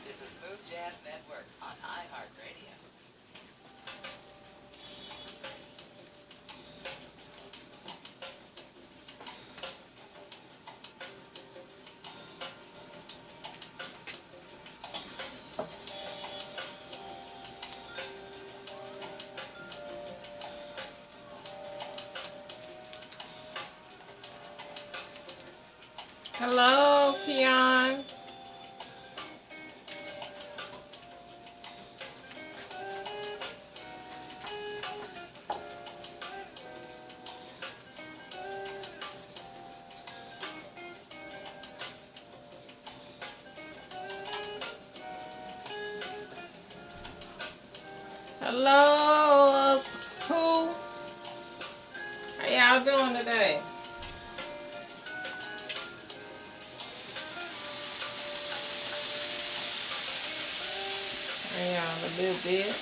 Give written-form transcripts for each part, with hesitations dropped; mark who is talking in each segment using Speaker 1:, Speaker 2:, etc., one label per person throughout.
Speaker 1: is the Smooth Jazz Network on iHeartRadio.
Speaker 2: Hello, Keon. Hello, who? How y'all doing today? Hang on a little bit.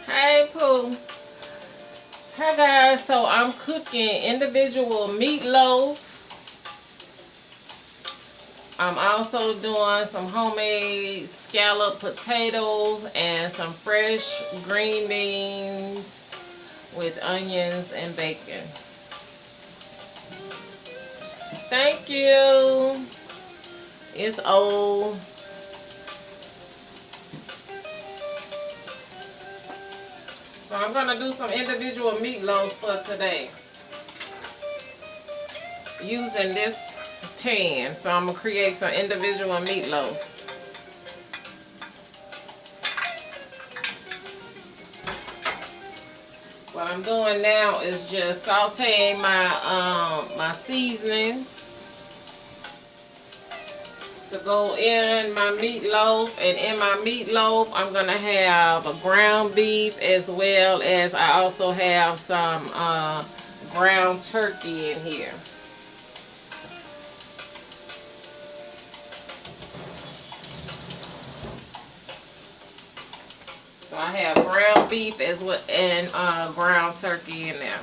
Speaker 2: Hey, Pooh. Hi, guys. So I'm cooking individual meatloaf. I'm also doing some homemade scalloped potatoes and some fresh green beans with onions and bacon. Thank you. It's old. So I'm going to do some individual meatloaves for today using this pan. So I'm going to create some individual meatloaves. What I'm doing now is just sauteing my seasonings to go in my meatloaf, and in my meatloaf I'm gonna have a ground beef, as well as I also have some ground turkey in here. So I have ground beef as well and ground turkey in there.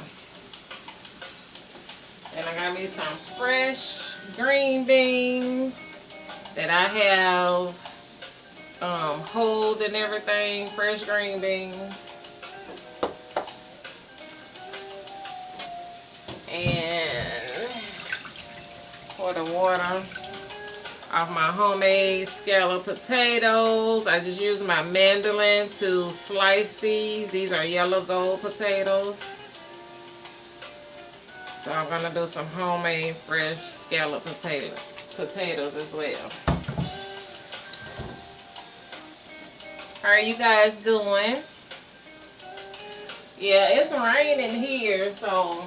Speaker 2: And I got me some fresh green beans that I have hulled and everything, fresh green beans. And pour the water off my homemade scalloped potatoes. I just use my mandolin to slice these. These are yellow gold potatoes. So I'm gonna do some homemade fresh scalloped potatoes as well. How are you guys doing? Yeah, it's raining here, so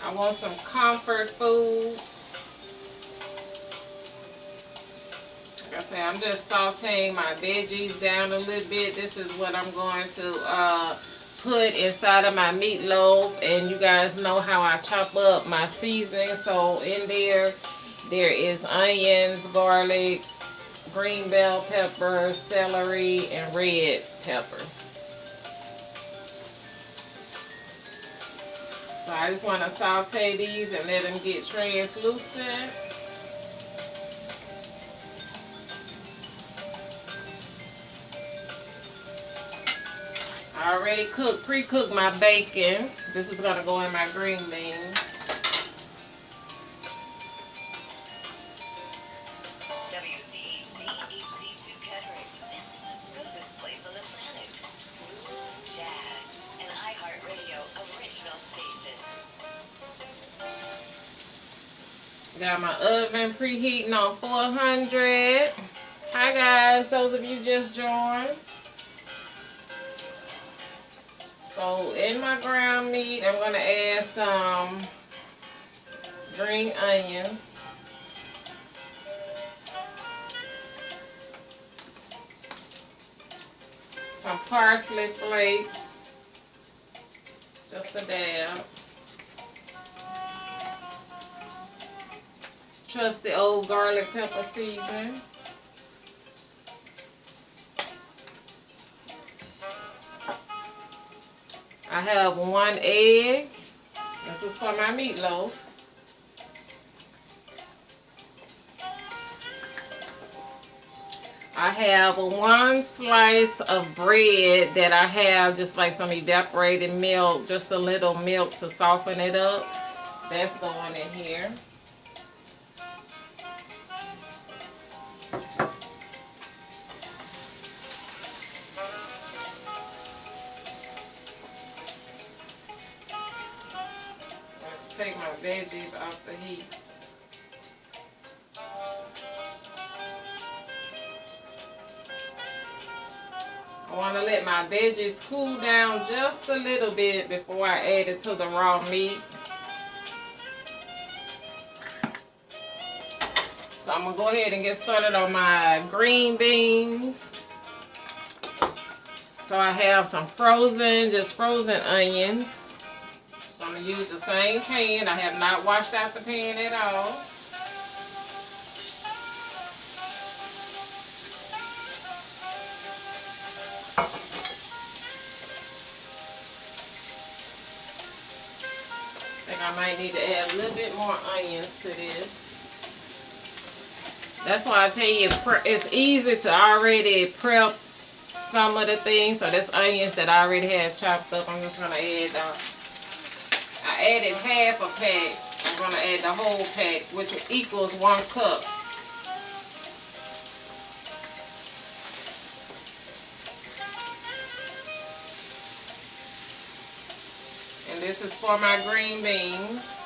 Speaker 2: I want some comfort food. Like I said, I'm just sauteing my veggies down a little bit. This is what I'm going to put inside of my meatloaf, and you guys know how I chop up my seasoning. So in there is onions, garlic, green bell pepper, celery, and red pepper. So I just want to saute these and let them get translucent. I already pre-cooked my bacon. This is going to go in my green beans.
Speaker 1: WCHD HD2 Kettering. This is the smoothest place on the planet. Smooth Jazz, an iHeartRadio original station.
Speaker 2: Got my oven preheating on 400. Hi guys, those of you just joined. So in my ground meat, I'm going to add some green onions. Some parsley flakes. Just a dab. Trusty old garlic pepper seasoning. I have 1 egg. This is for my meatloaf. I have 1 slice of bread that I have just like some evaporated milk, just a little milk to soften it up. That's going in here. Let's take my veggies off the heat. I want to let my veggies cool down just a little bit before I add it to the raw meat. So I'm going to go ahead and get started on my green beans. So I have some just frozen onions. So I'm going to use the same pan. I have not washed out the pan at all. I might need to add a little bit more onions to this. That's why I tell you it's easy to already prep some of the things. So this onions that I already had chopped up, I'm just going to add, I added half a pack. I'm going to add the whole pack, which equals 1 cup. And this is for my green beans.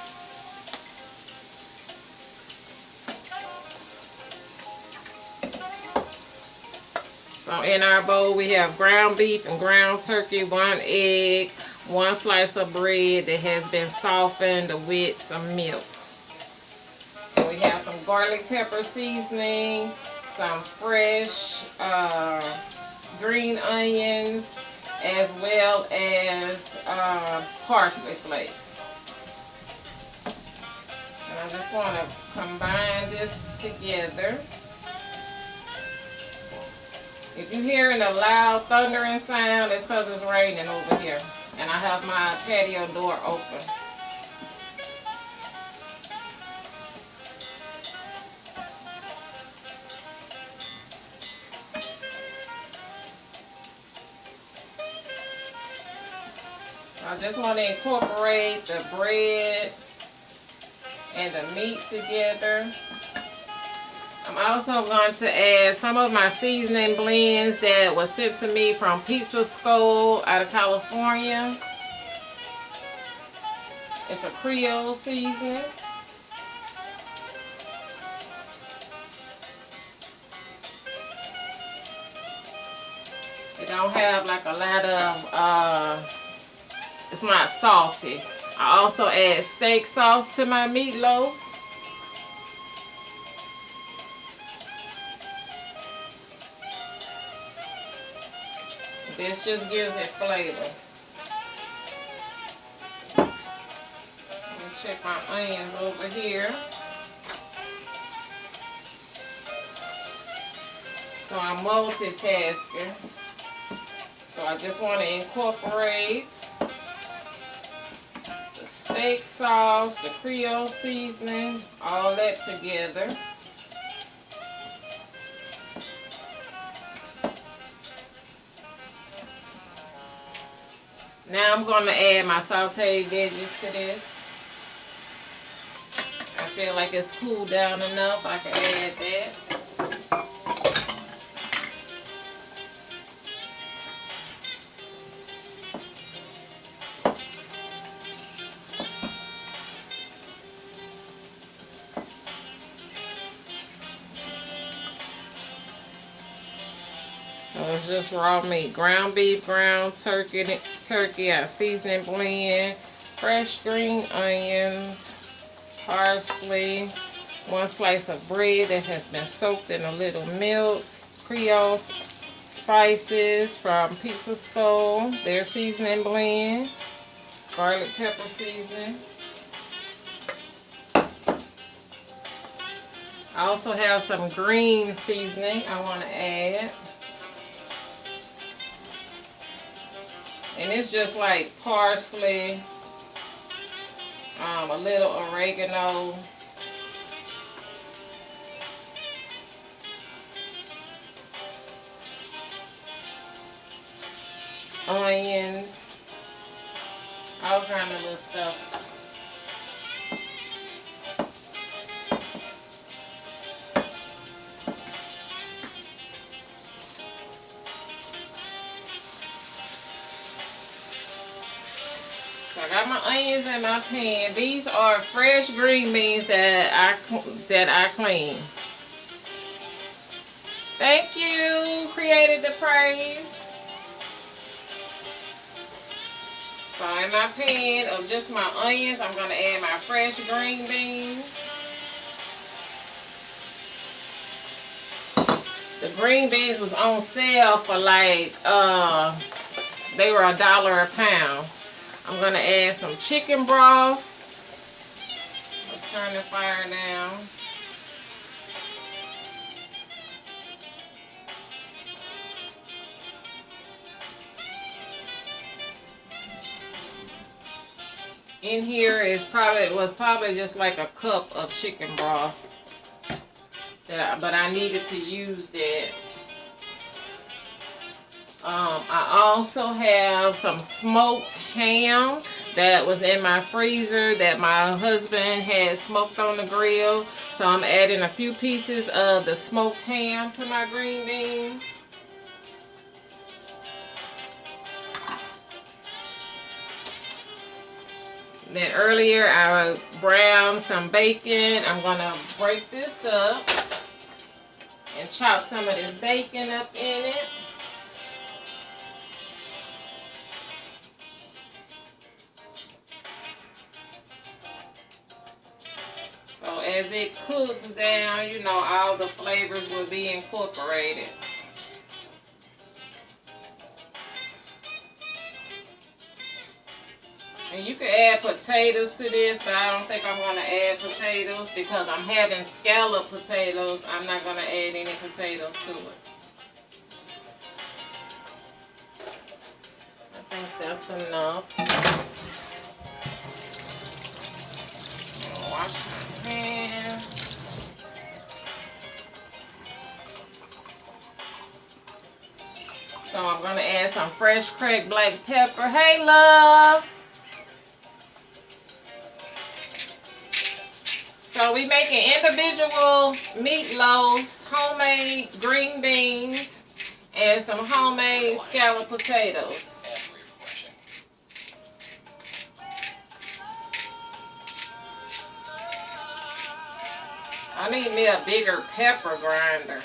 Speaker 2: So in our bowl we have ground beef and ground turkey, 1 egg, 1 slice of bread that has been softened with some milk. So we have some garlic pepper seasoning, some fresh green onions, as well as parsley flakes. And I just want to combine this together. If you're hearing a loud thundering sound, it's because it's raining over here. And I have my patio door open. I just want to incorporate the bread and the meat together. I'm also going to add some of my seasoning blends that was sent to me from Pizza Skull out of California. It's a Creole seasoning. It don't have like a lot of, it's not salty. I also add steak sauce to my meatloaf. This just gives it flavor. Let me check my onions over here. So I'm multitasking. So I just want to incorporate the steak sauce, the Creole seasoning, all that together. Now I'm going to add my sauteed veggies to this. I feel like it's cooled down enough. I can add that. So it's just raw meat, ground beef, ground turkey, I seasoning blend, fresh green onions, parsley, 1 slice of bread that has been soaked in a little milk, Creole spices from Pizza Skull, their seasoning blend, garlic pepper seasoning. I also have some green seasoning I want to add. And it's just like parsley, a little oregano, onions, all kind of little stuff. So I got my onions in my pan. These are fresh green beans that I clean. Thank you, Created the Praise. So in my pan of just my onions, I'm going to add my fresh green beans. The green beans was on sale for like, they were $1 a pound. I'm going to add some chicken broth. I'll turn the fire down. In here was probably just like a cup of chicken broth. But I needed to use that. I also have some smoked ham that was in my freezer that my husband had smoked on the grill. So I'm adding a few pieces of the smoked ham to my green beans. Then earlier I browned some bacon. I'm going to break this up and chop some of this bacon up in it. So as it cooks down, you know, all the flavors will be incorporated. And you can add potatoes to this, but I don't think I'm going to add potatoes because I'm having scalloped potatoes. I'm not going to add any potatoes to it. I think that's enough. Wash my hands. So I'm going to add some fresh cracked black pepper. Hey, love. So we making individual meatloaves, homemade green beans, and some homemade scalloped potatoes. I need me a bigger pepper grinder.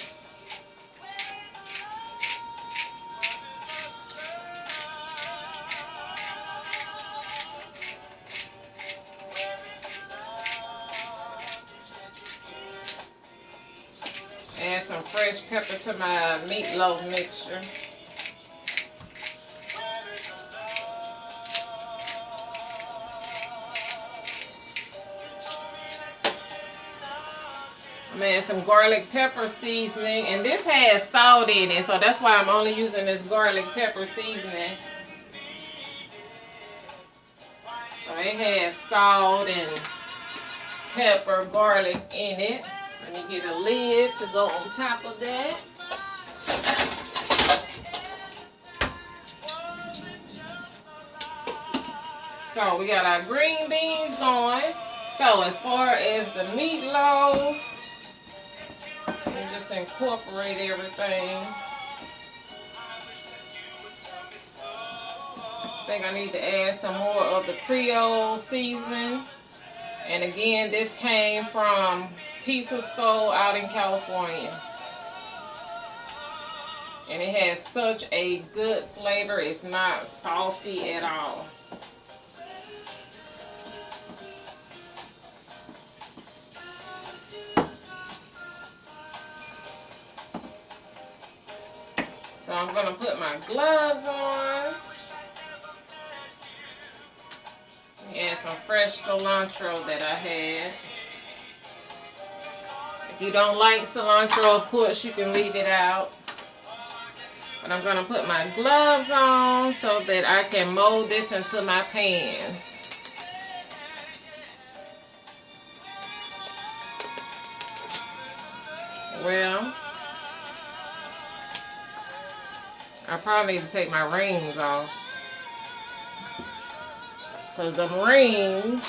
Speaker 2: Add some fresh pepper to my meatloaf mixture. I'm adding some garlic pepper seasoning, and this has salt in it, so that's why I'm only using this garlic pepper seasoning. So it has salt and pepper, garlic in it. And you get a lid to go on top of that. So we got our green beans going. So as far as the meatloaf, we just incorporate everything. I think I need to add some more of the Creole seasoning. And again, this came from Pizza Skull out in California. And it has such a good flavor. It's not salty at all. So I'm gonna put my gloves on. Add some fresh cilantro that I had. If you don't like cilantro, of course you can leave it out. But I'm gonna put my gloves on so that I can mold this into my pans. Well, I probably need to take my rings off. Because them rings,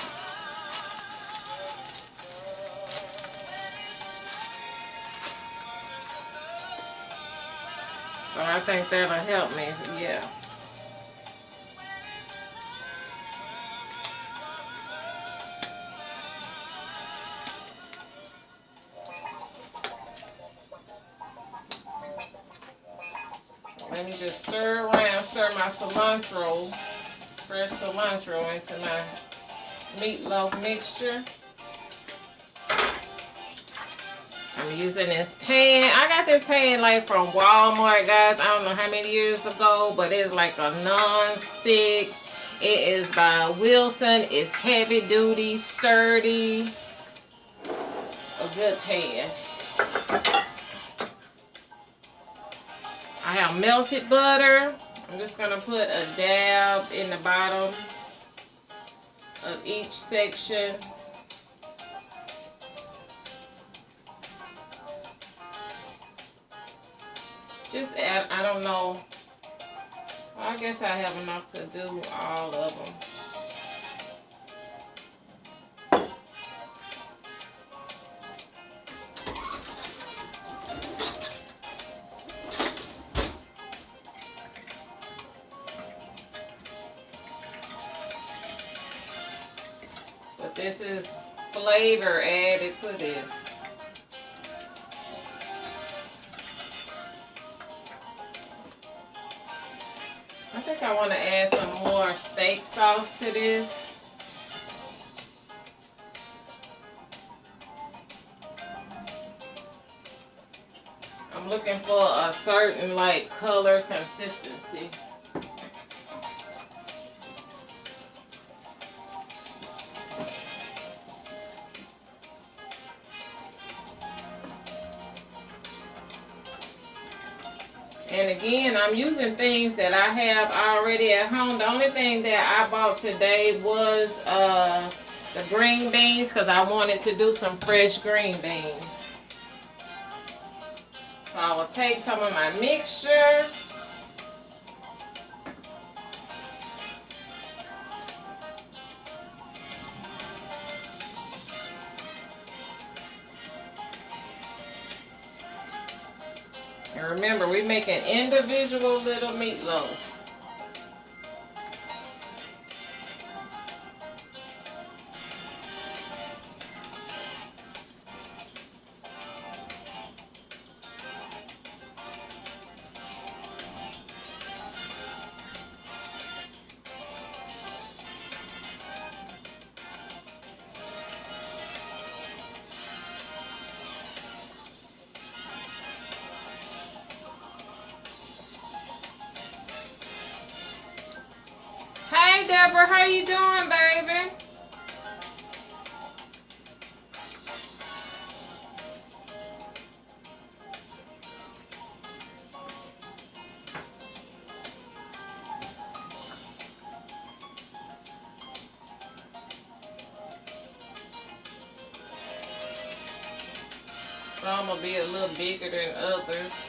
Speaker 2: so I think that'll help me, yeah. Let me just stir around, stir my cilantro, fresh cilantro into my meatloaf mixture. I'm using this pan. I got this pan like from Walmart, guys. I don't know how many years ago, but it's like a non-stick. It is by Wilson. It's heavy duty, sturdy. A good pan. I have melted butter. I'm just going to put a dab in the bottom of each section. Just add, I don't know. I guess I have enough to do all of them. But this is flavor added to this. I think I want to add some more steak sauce to this. I'm looking for a certain like color consistency. And again, I'm using things that I have already at home. The only thing that I bought today was the green beans because I wanted to do some fresh green beans. So I will take some of my mixture. And remember, we're making individual little meatloaves. Hey Deborah, how you doing, baby? Some will be a little bigger than others.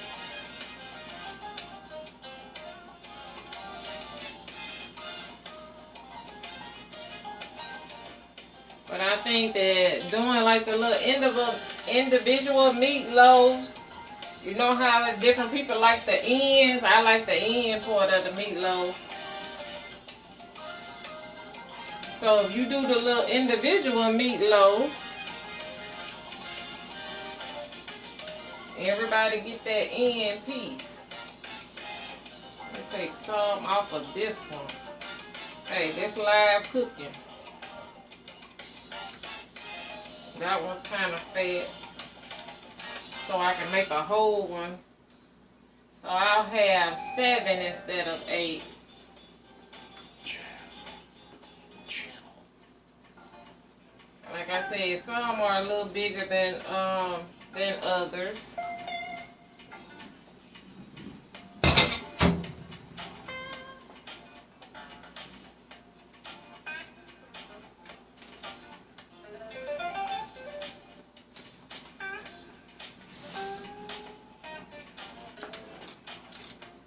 Speaker 2: But I think that doing like the little individual meatloaves, you know how different people like the ends. I like the end part of the meatloaf. So if you do the little individual meatloaf, everybody get that end piece. Let's take some off of this one. Hey, this live cooking. That one's kind of fat, so I can make a whole one So I'll have 7 instead of 8. Like I said, some are a little bigger than others.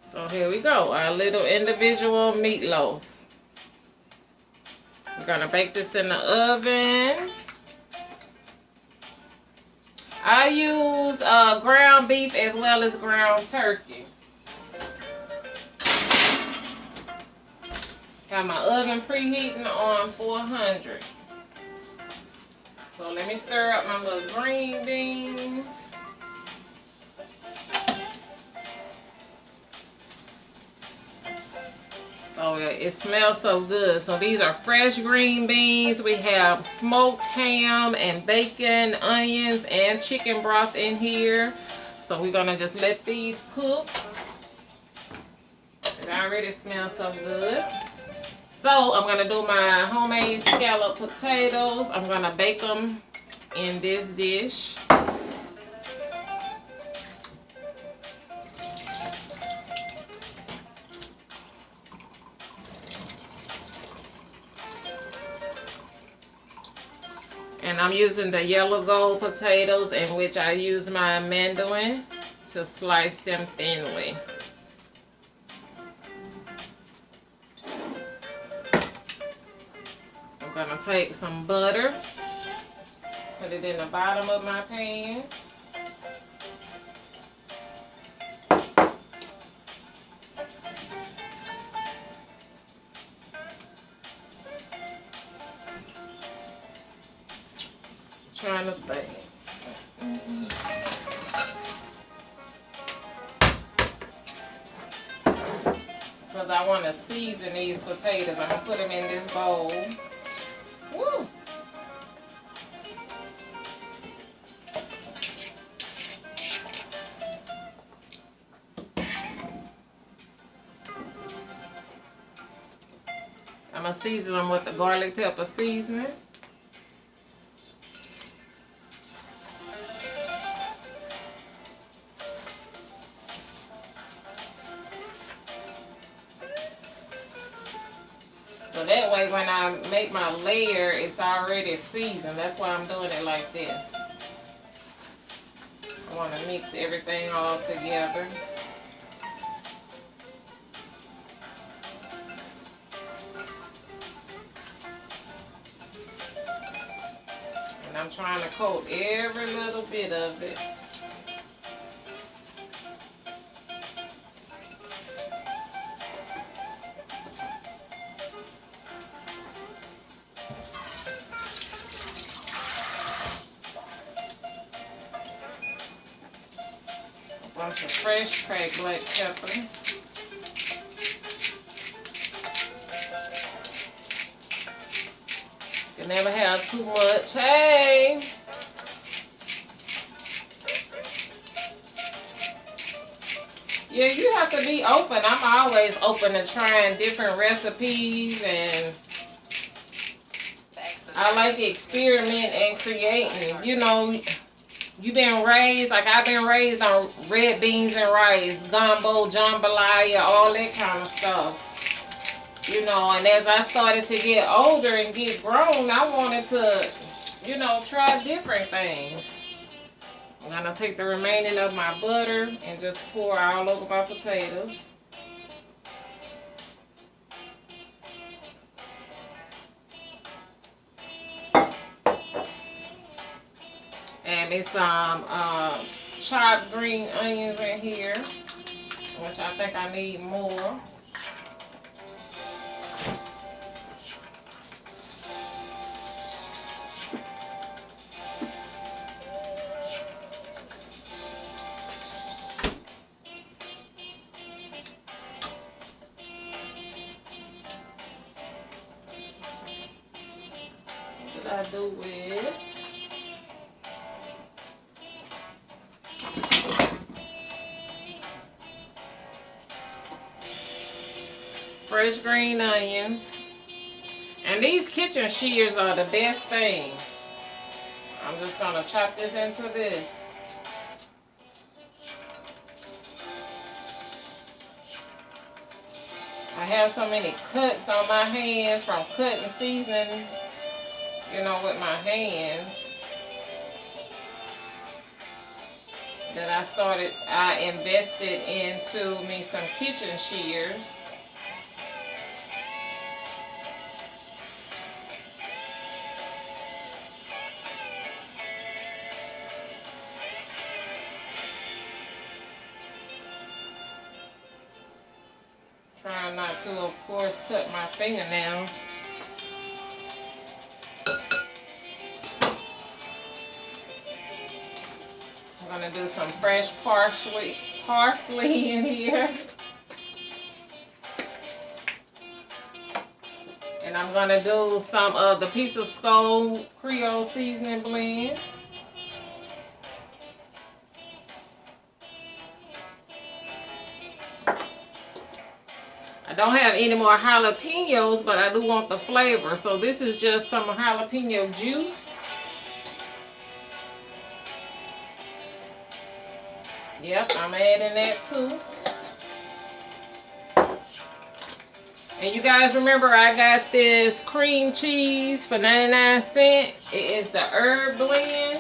Speaker 2: So here we go, our little individual meatloaf. We're gonna bake this in the oven. I use ground beef as well as ground turkey. Got my oven preheating on 400. So let me stir up my little green beans. So it smells so good. So these are fresh green beans. We have smoked ham and bacon, onions, and chicken broth in here. So we're gonna just let these cook. It already smells so good. So I'm gonna do my homemade scalloped potatoes. I'm gonna bake them in this dish. And I'm using the yellow gold potatoes, in which I use my mandoline to slice them thinly. I'm gonna take some butter, put it in the bottom of my pan. Trying to think. Because I want to season these potatoes. I'm going to put them in this bowl. Woo! I'm going to season them with the garlic pepper seasoning. So that way when I make my layer, it's already seasoned. That's why I'm doing it like this. I want to mix everything all together. And I'm trying to coat every little bit of it. Bunch of fresh cracked black pepper. You never have too much. Hey! Yeah, you have to be open. I'm always open to trying different recipes, and I like experimenting and creating. You know, you've been raised, like I've been raised on red beans and rice, gumbo, jambalaya, all that kind of stuff. You know, and as I started to get older and get grown, I wanted to, you know, try different things. I'm going to take the remaining of my butter and just pour all over my potatoes. And there's some chopped green onions in here, which I think I need more. What did I do with? fresh green onions. And these kitchen shears are the best thing. I'm just gonna chop this into this. I have so many cuts on my hands from cutting seasoning, with my hands, that I invested into me some kitchen shears. Trying not to, of course, cut my fingernails. I'm gonna do some fresh parsley in here. And I'm gonna do some of the piece of Scalloped Creole seasoning blend. I don't have any more jalapenos, but I do want the flavor. So this is just some jalapeno juice. Yep, I'm adding that too. And you guys remember I got this cream cheese for 99 cents. It is the herb blend.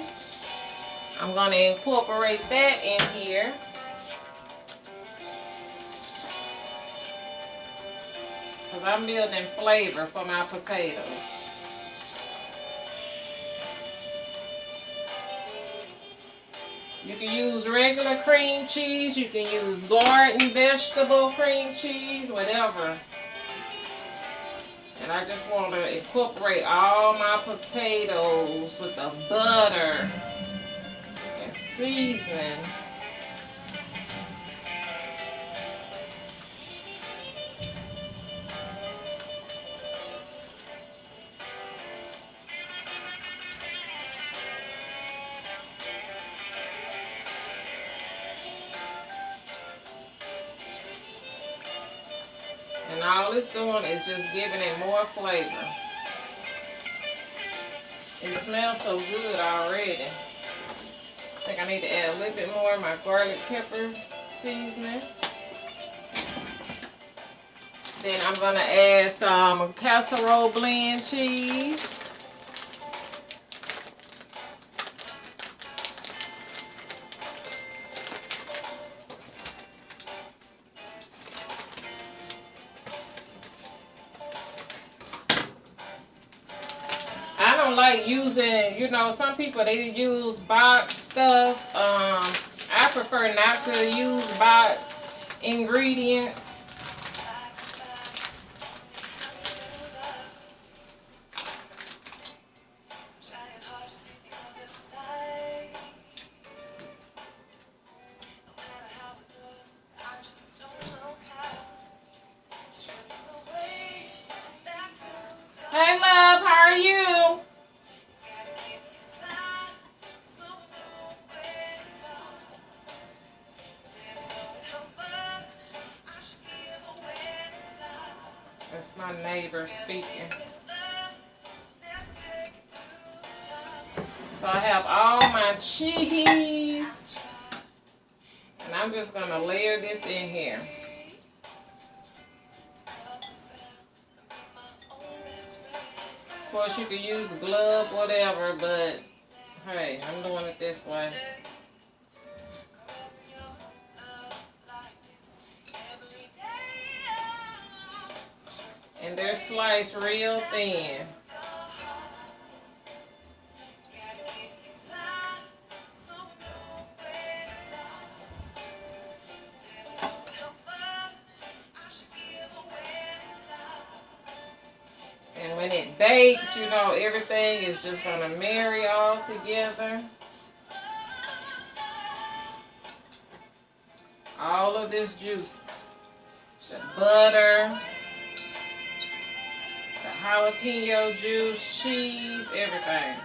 Speaker 2: I'm going to incorporate that in here. Because I'm building flavor for my potatoes. You can use regular cream cheese. You can use garden vegetable cream cheese, whatever. And I just want to incorporate all my potatoes with the butter and seasoning. And all it's doing is just giving it more flavor. It smells so good already. I think I need to add a little bit more of my garlic pepper seasoning. Then I'm going to add some casserole blend cheese. I don't like using, some people they use box stuff. I prefer not to use box ingredients. Hey love, how are you? That's my neighbor speaking. So I have all my cheese, and I'm just going to layer this in here. Of course, you can use a glove, whatever, but hey, I'm doing it this way. And they're sliced real thin. And when it bakes, everything is just going to marry all together. All of this juice, the butter, the jalapeno juice, cheese, everything.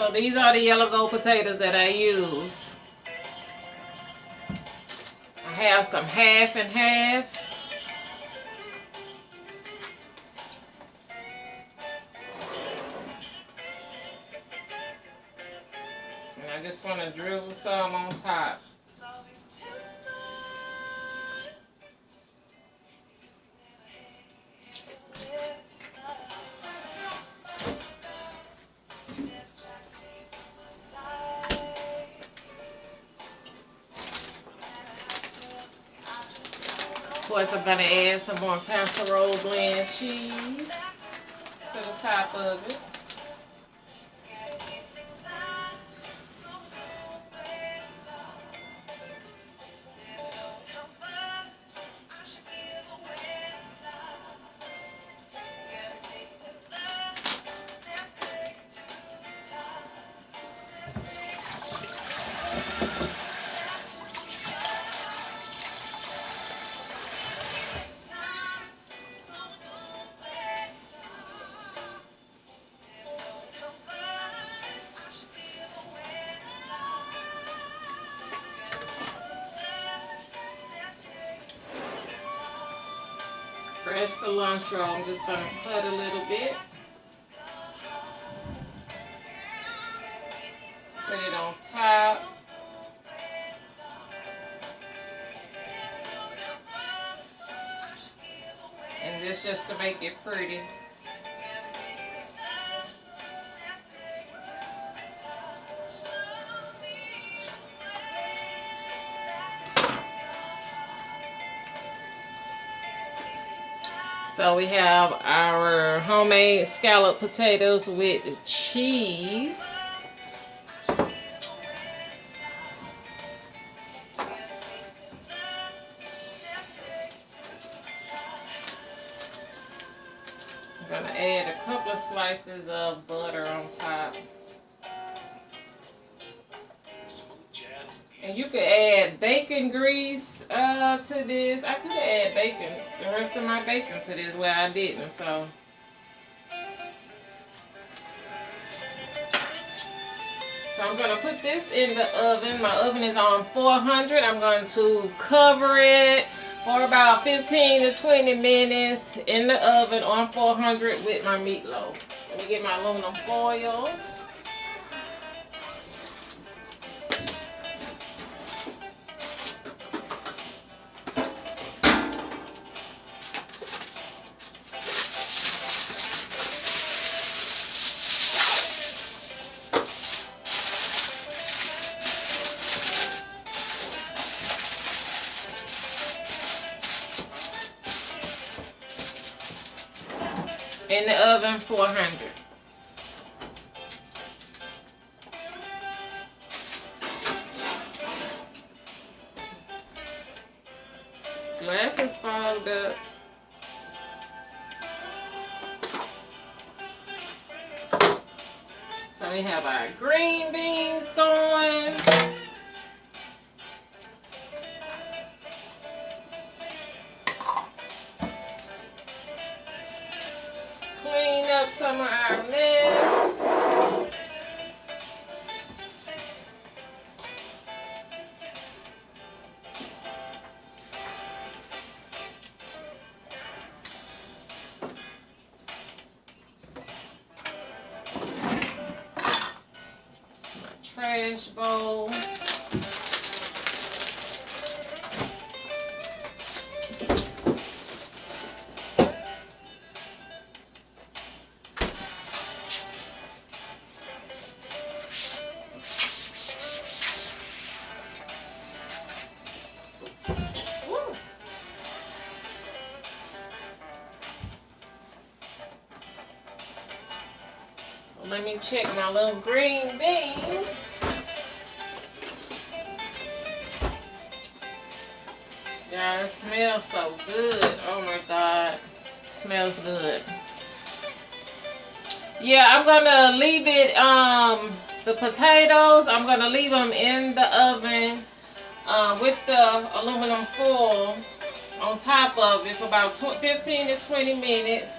Speaker 2: So these are the yellow gold potatoes that I use. I have some half and half. And I just want to drizzle some on top. Of course, I'm going to add some more casserole blend cheese to the top of it. Fresh cilantro, I'm just going to cut a little bit. Put it on top. And this just to make it pretty. So we have our homemade scalloped potatoes with cheese. I'm going to add a couple of slices of butter on top. And you could add bacon grease to this. I could add bacon, the rest of my bacon to this, where I didn't. So I'm going to put this in the oven. My oven is on 400. I'm going to cover it for about 15 to 20 minutes in the oven on 400 with my meatloaf. Let me get my aluminum foil. In the oven, 400. Glass is fogged up. So we have our green beans going. Clean up some of our mess. My trash bowl. Let me check my little green beans. Yeah, it smells so good. Oh my God. It smells good. Yeah, I'm gonna leave it, the potatoes, I'm gonna leave them in the oven with the aluminum foil on top of it for about 15 to 20 minutes.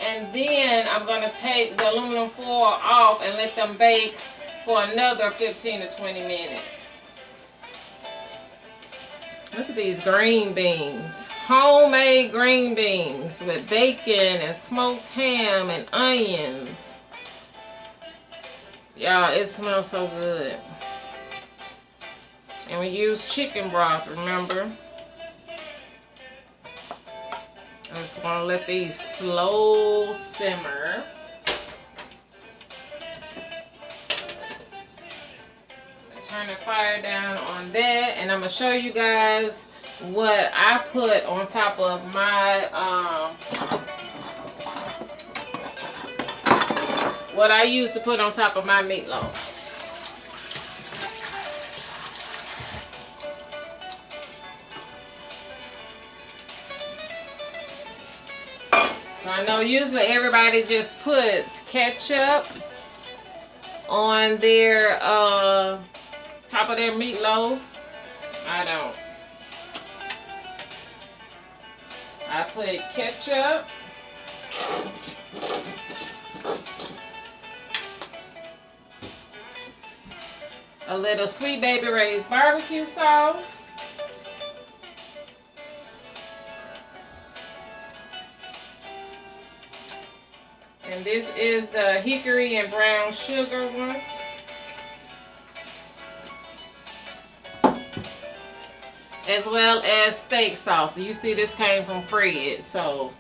Speaker 2: And then I'm going to take the aluminum foil off and let them bake for another 15 to 20 minutes. Look at these green beans. Homemade green beans with bacon and smoked ham and onions. Y'all, it smells so good. And we use chicken broth, remember? I just want to let these slow simmer. Turn the fire down on that, and I'm going to show you guys what I put on top of my, what I use to put on top of my meatloaf. So I know usually everybody just puts ketchup on their top of their meatloaf. I don't. I put ketchup, a little Sweet Baby Ray's barbecue sauce, and this is the hickory and brown sugar one. As well as steak sauce. You see this came from Fred, so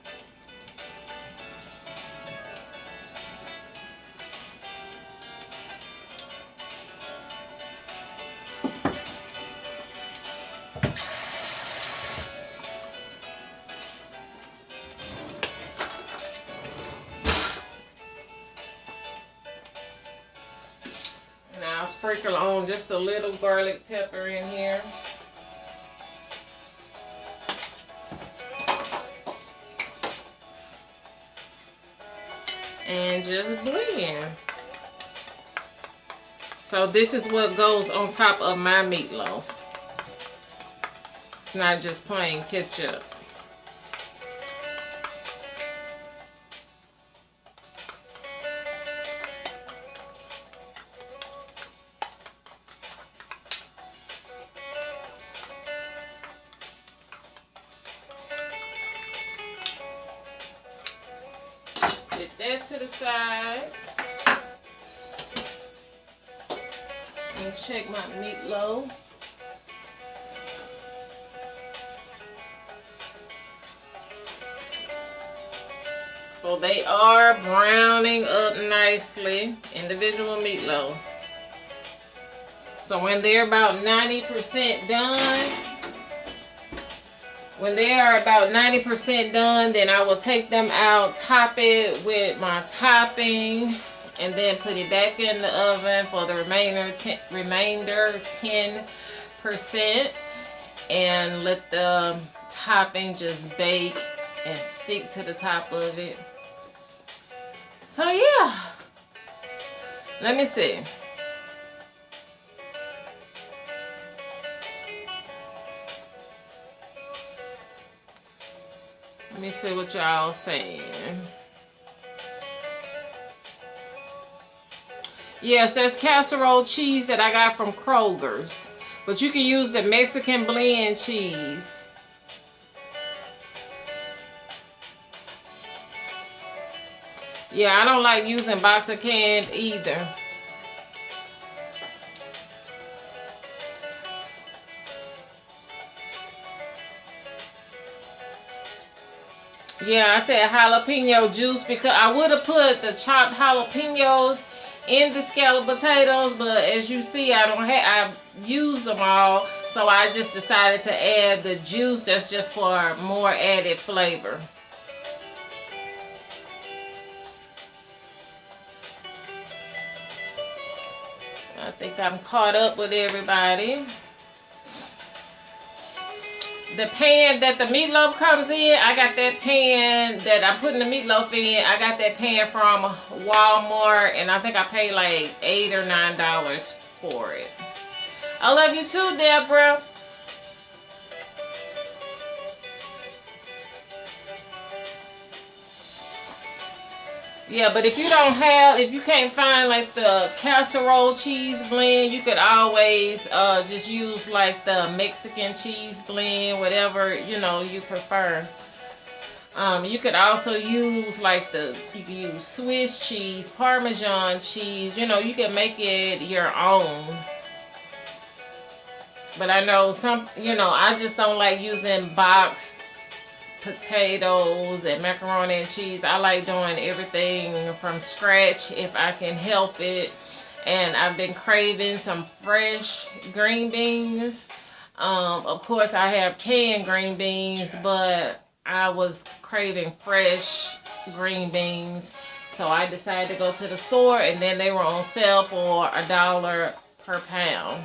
Speaker 2: and I'll sprinkle on just a little garlic pepper in here. And just blend. So this is what goes on top of my meatloaf. It's not just plain ketchup. Set that to the side. And check my meatloaf. So they are browning up nicely, individual meatloaf. So when they're about 90% done, then I will take them out, top it with my topping, and then put it back in the oven for the remainder 10%, and let the topping just bake and stick to the top of it. So yeah, let me see. Let me see what y'all saying. Yes, that's casserole cheese that I got from Kroger's. But you can use the Mexican blend cheese. Yeah, I don't like using box of canned either. Yeah, I said jalapeno juice because I would have put the chopped jalapenos in the scalloped potatoes, but as you see, I've used them all, so I just decided to add the juice. That's just for more added flavor. I think I'm caught up with everybody. The pan that the meatloaf comes in, I got that pan that I'm putting the meatloaf in. I got that pan from Walmart, and I think I paid like $8 or $9 for it. I love you too, Deborah. Yeah, but if you don't have, if you can't find like the casserole cheese blend, you could always just use like the Mexican cheese blend, whatever, you know, you prefer. You could also use like you can use Swiss cheese, Parmesan cheese, you know, you can make it your own. But I know some, you know, I just don't like using boxed potatoes and macaroni and cheese. I like doing everything from scratch if I can help it. And I've been craving some fresh green beans. Of course, I have canned green beans, but I was craving fresh green beans. So I decided to go to the store, and then they were on sale for $1 per pound.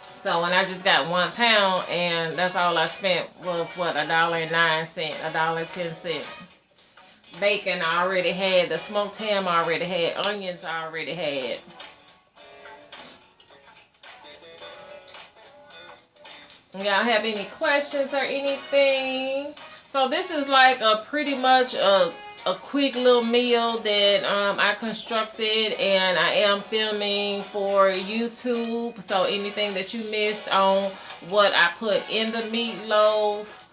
Speaker 2: So when I just got 1 pound, and that's all I spent was what, $1.09, $1.10. Bacon I already had, the smoked ham I already had, onions I already had. Y'all have any questions or anything? So this is like a pretty much a quick little meal that I constructed, and I am filming for YouTube. So anything that you missed on what I put in the meatloaf,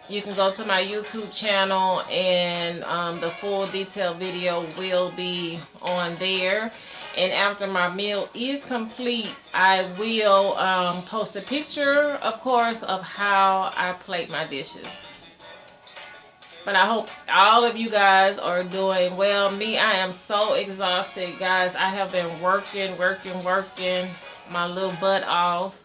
Speaker 2: you can go to my YouTube channel, and the full detailed video will be on there. And after my meal is complete, I will post a picture, of course, of how I plate my dishes. But I hope all of you guys are doing well. Me, I am so exhausted, guys. I have been working my little butt off.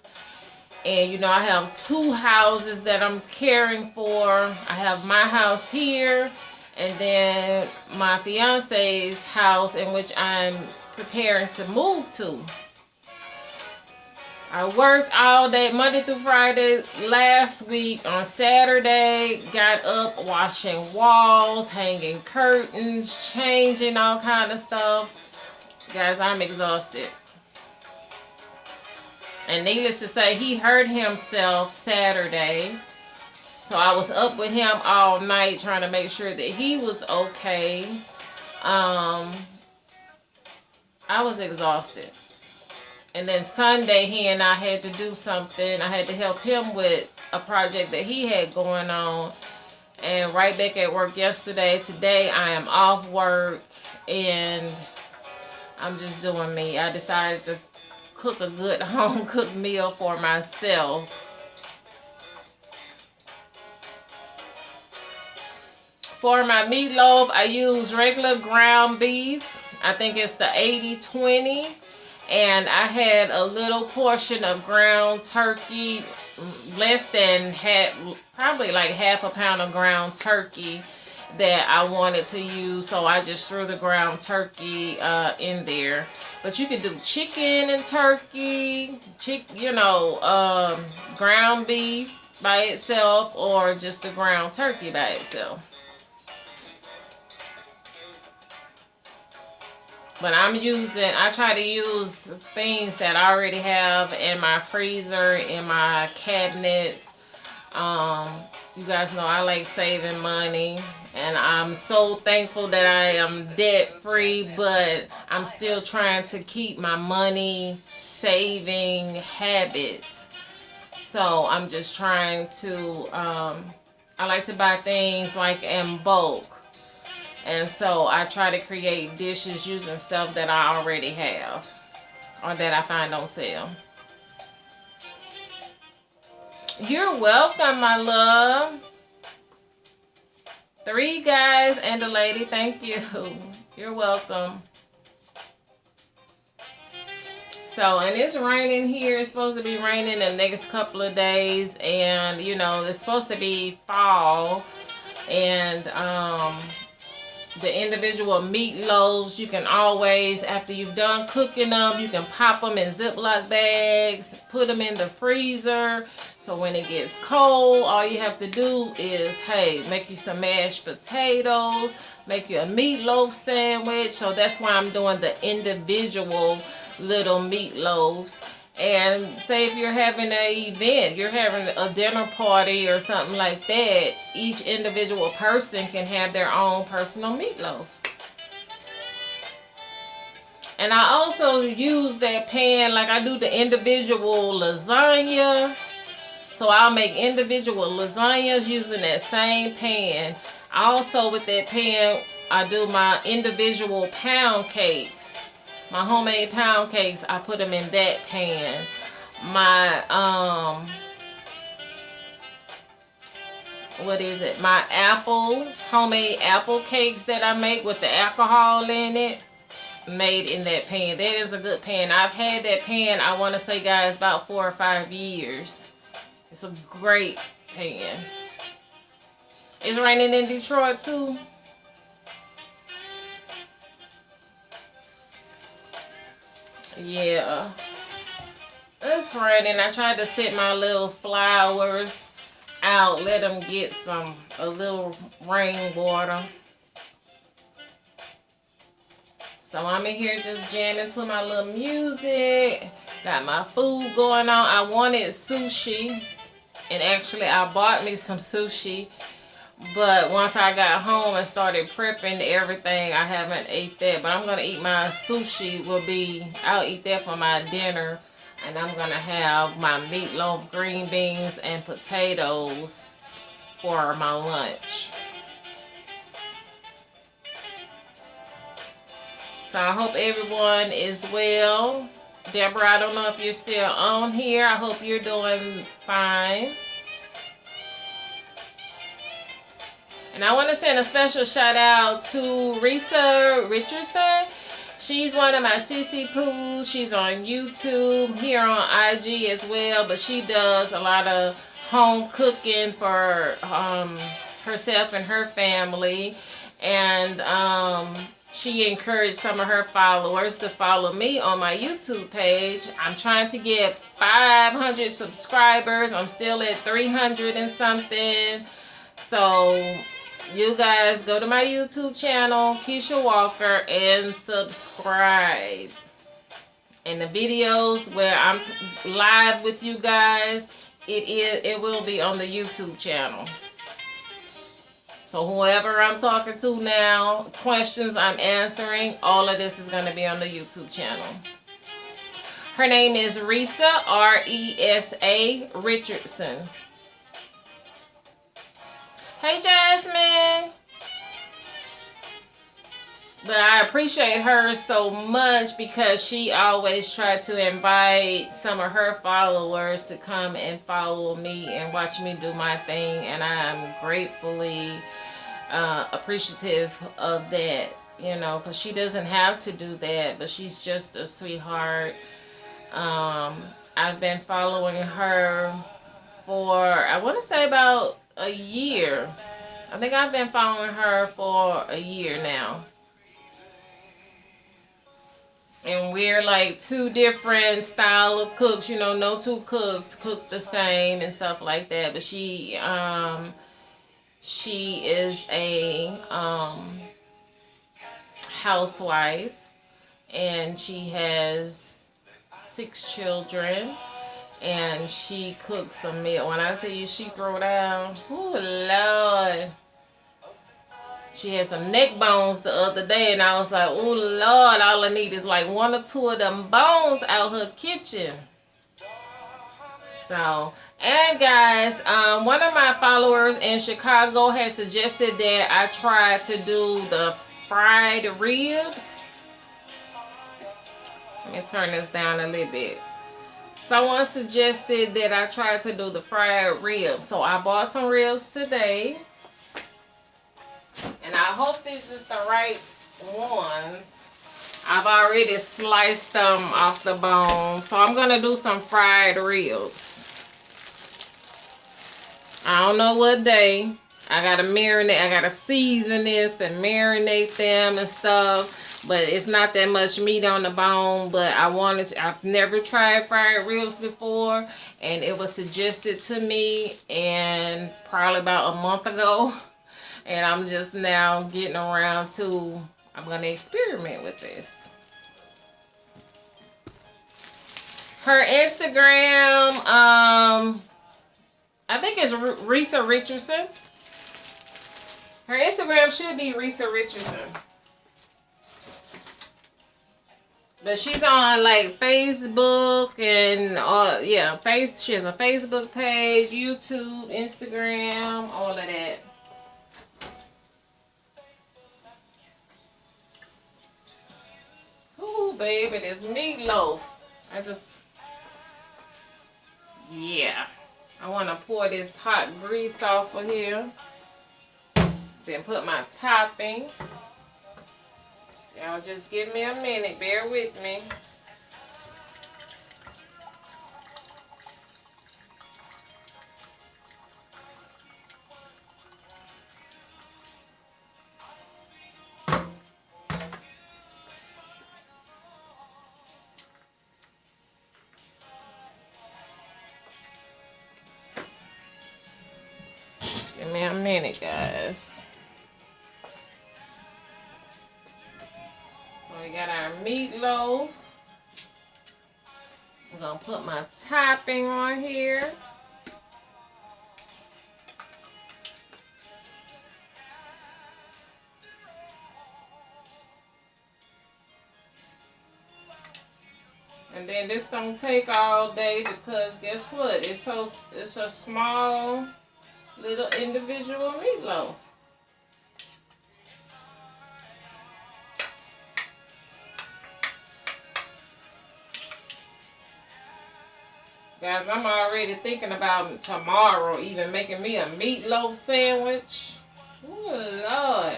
Speaker 2: And, you know, I have 2 houses that I'm caring for. I have my house here, and then my fiance's house, in which I'm preparing to move to. I worked all day, Monday through Friday, last week. On Saturday, got up washing walls, hanging curtains, changing all kind of stuff. Guys, I'm exhausted. And needless to say, he hurt himself Saturday. So I was up with him all night trying to make sure that he was okay. I was exhausted. And then Sunday, he and I had to do something. I had to help him with a project that he had going on. And right back at work yesterday. Today, I am off work, and I'm just doing me. I decided to cook a good home-cooked meal for myself. For my meatloaf, I use regular ground beef. I think it's the 80-20. And I had a little portion of ground turkey, less than half, probably like half a pound of ground turkey that I wanted to use. So I just threw the ground turkey in there. But you could do chicken and turkey, ground beef by itself, or just the ground turkey by itself. But I try to use things that I already have in my freezer, in my cabinets. You guys know I like saving money. And I'm so thankful that I am debt free, but I'm still trying to keep my money saving habits. So I'm just trying to, I like to buy things like in bulk. And so I try to create dishes using stuff that I already have, or that I find on sale. You're welcome, my love. 3 guys and a lady. Thank you. You're welcome. So, and it's raining here. It's supposed to be raining the next couple of days. And, you know, it's supposed to be fall. And, the individual meatloaves, you can always, after you've done cooking them, you can pop them in Ziploc bags, put them in the freezer. So when it gets cold, all you have to do is, hey, make you some mashed potatoes, make you a meatloaf sandwich. So that's why I'm doing the individual little meatloaves. And say if you're having an event, you're having a dinner party or something like that, each individual person can have their own personal meatloaf. And I also use that pan like I do the individual lasagna. So I'll make individual lasagnas using that same pan. Also with that pan, I do my individual pound cakes. My homemade pound cakes, I put them in that pan. My, what is it? My homemade apple cakes that I make with the alcohol in it, made in that pan. That is a good pan. I've had that pan, I want to say, guys, about 4 or 5 years. It's a great pan. It's raining in Detroit too. Yeah, it's raining. I tried to set my little flowers out, let them get a little rain water. So I'm in here just jamming to my little music. Got my food going on. I wanted sushi, and actually I bought me some sushi. But once I got home and started prepping everything, I haven't ate that. But I'm going to eat my sushi. I'll eat that for my dinner. And I'm going to have my meatloaf, green beans, and potatoes for my lunch. So I hope everyone is well. Deborah, I don't know if you're still on here. I hope you're doing fine. And I want to send a special shout out to Risa Richardson. She's one of my CC Poos. She's on YouTube, here on IG as well. But she does a lot of home cooking for herself and her family. And she encouraged some of her followers to follow me on my YouTube page. I'm trying to get 500 subscribers. I'm still at 300 and something. So you guys go to my YouTube channel, Keisha Walker, and subscribe. And the videos where I'm live with you guys, it will be on the YouTube channel. So whoever I'm talking to now, questions I'm answering, all of this is going to be on the YouTube channel. Her name is Risa, R-E-S-A, Richardson. Hey, Jasmine. But I appreciate her so much because she always tried to invite some of her followers to come and follow me and watch me do my thing. And I'm gratefully appreciative of that, you know, because she doesn't have to do that, but she's just a sweetheart. I've been following her for, I want to say, about a year. I think I've been following her for a year now. And we're like two different style of cooks, you know, no two cooks cook the same and stuff like that. But she is a housewife, and she has 6 children, and she cooks a meal. When I tell you she throw down, oh Lord. She had some neck bones the other day, and I was like, oh Lord, all I need is like 1 or 2 of them bones out her kitchen. So, and guys, one of my followers in Chicago has suggested that I try to do the fried ribs. Let me turn this down a little bit. Someone suggested that I try to do the fried ribs. So I bought some ribs today. And I hope this is the right ones. I've already sliced them off the bone. So I'm going to do some fried ribs. I don't know what day. I got to marinate. I got to season this and marinate them and stuff. But it's not that much meat on the bone. But I've never tried fried ribs before. And it was suggested to me and probably about a month ago. And I'm just now getting around to, I'm going to experiment with this. Her Instagram, I think it's Risa Richardson. Her Instagram should be Risa Richardson. But she's on like Facebook and yeah, she has a Facebook page, YouTube, Instagram, all of that. Ooh, baby, this meatloaf. Yeah. I want to pour this hot grease off of here. Then put my topping. Y'all just give me a minute. Bear with me. Give me a minute, guys. So we got our meatloaf. I'm going to put my topping on here. And then this don't take all day because guess what? It's a small little individual meatloaf. Guys, I'm already thinking about tomorrow even making me a meatloaf sandwich. Ooh, Lord.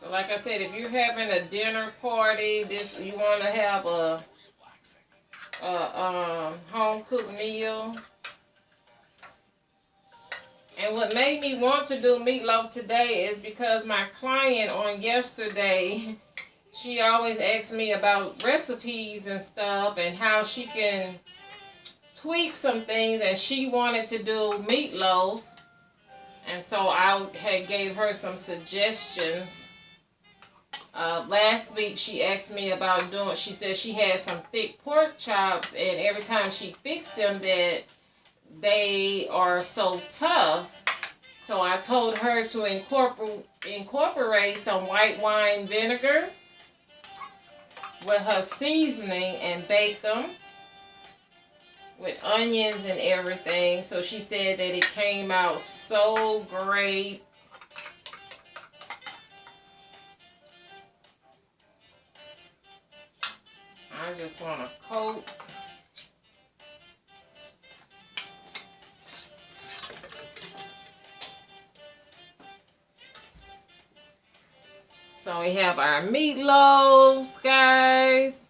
Speaker 2: Like I said, if you're having a dinner party, you want to have a home cooked meal. And what made me want to do meatloaf today is because my client on yesterday, she always asks me about recipes and stuff and how she can tweak some things, and she wanted to do meatloaf. And so I had gave her some suggestions. Last week she asked me about she said she had some thick pork chops, and every time she fixed them that they are so tough. So I told her to incorporate some white wine vinegar with her seasoning and bake them with onions and everything. So she said that it came out so great. I just want to coat. So we have our meatloaves, guys.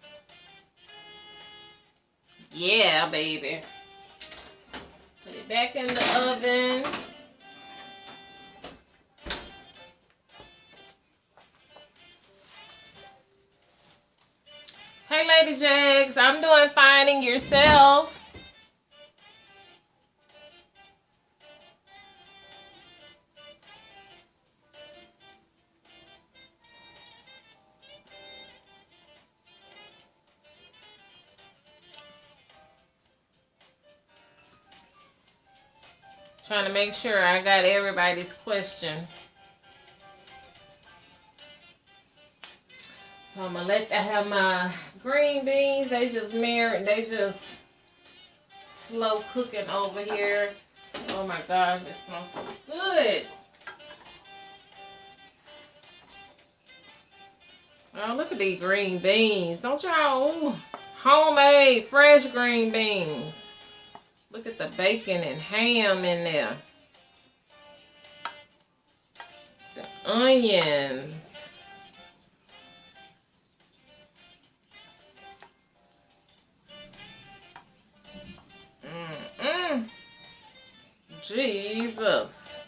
Speaker 2: Yeah, baby. Put it back in the oven. Hey, Lady Jags, I'm doing finding yourself. Trying to make sure I got everybody's question. So I'm gonna let that have my green beans. They just slow cooking over here. Oh my gosh, it smells so good. Oh, look at these green beans. Don't y'all? Homemade, fresh green beans. Look at the bacon and ham in there. The onions. Jesus.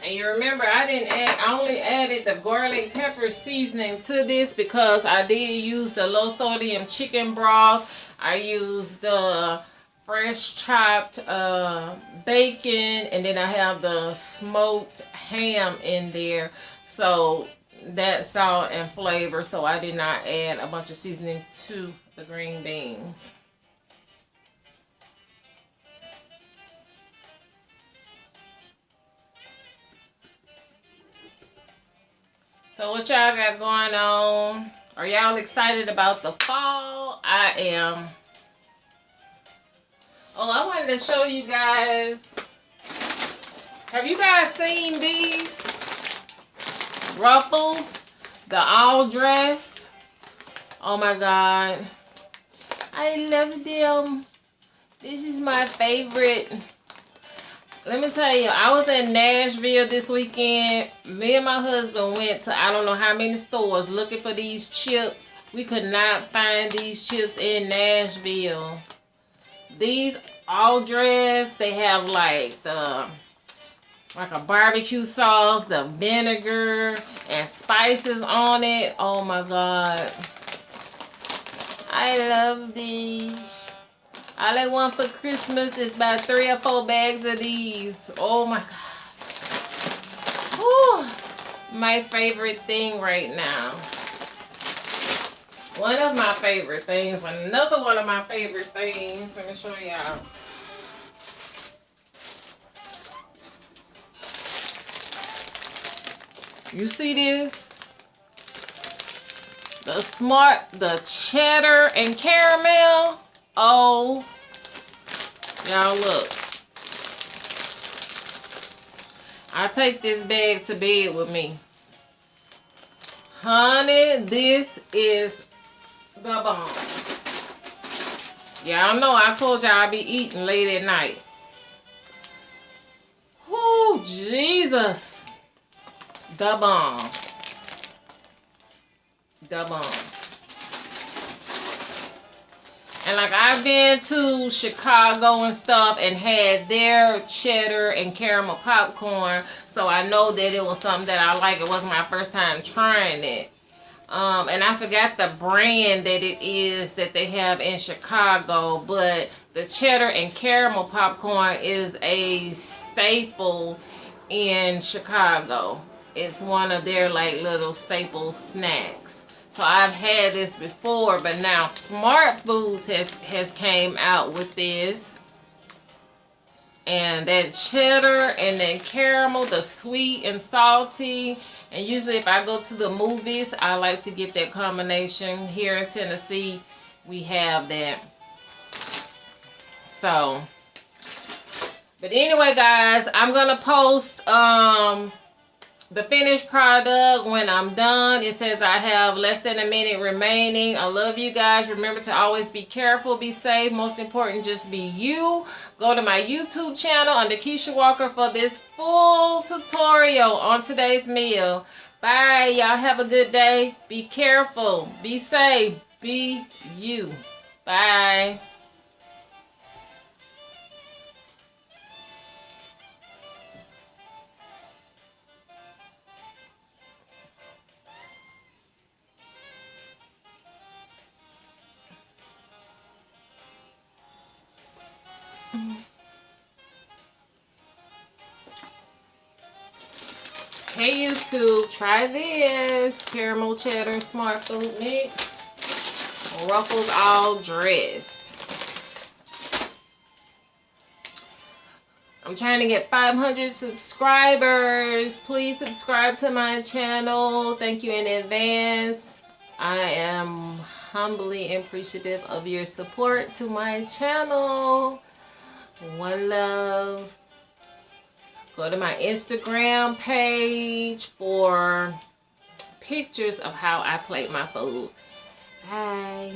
Speaker 2: And you remember I only added the garlic pepper seasoning to this because I did use the low sodium chicken broth. I used the fresh chopped bacon, and then I have the smoked ham in there. So that salt and flavor, so I did not add a bunch of seasoning to the green beans. So what y'all got going on? Are y'all excited about the fall? I am. Oh, I wanted to show you guys. Have you guys seen these ruffles? The all dress. Oh my God. I love them. This is my favorite. Let me tell you, I was in Nashville this weekend. Me and my husband went to I don't know how many stores looking for these chips. We could not find these chips in Nashville. These all dressed, they have like a barbecue sauce, the vinegar, and spices on it. Oh my God. I love these. All I want for Christmas is about 3 or 4 bags of these. Oh my God. Whew. My favorite thing right now. One of my favorite things. Another one of my favorite things. Let me show y'all. You see this? The cheddar and caramel. Oh, y'all look. I take this bag to bed with me. Honey, this is the bomb. Y'all know I told y'all I be eating late at night. Whoo, Jesus. The bomb. The bomb. And like I've been to Chicago and stuff and had their cheddar and caramel popcorn. So I know that it was something that I like. It wasn't my first time trying it. And I forgot the brand that it is that they have in Chicago. But the cheddar and caramel popcorn is a staple in Chicago. It's one of their like little staple snacks. So I've had this before, but now Smart Foods has came out with this. And that cheddar and then caramel, the sweet and salty. And usually if I go to the movies, I like to get that combination. Here in Tennessee, we have that. So, but anyway, guys, I'm going to post the finished product when I'm done. It says I have less than a minute remaining. I love you guys. Remember to always be careful, be safe. Most important, just be you. Go to my YouTube channel under Keisha Walker for this full tutorial on today's meal. Bye. Y'all have a good day. Be careful. Be safe. Be you. Bye. Hey YouTube, try this caramel cheddar smart food mix. Ruffles all dressed. I'm trying to get 500 subscribers. Please subscribe to my channel. Thank you in advance. I am humbly appreciative of your support to my channel. One love. Go to my Instagram page for pictures of how I plate my food. Bye.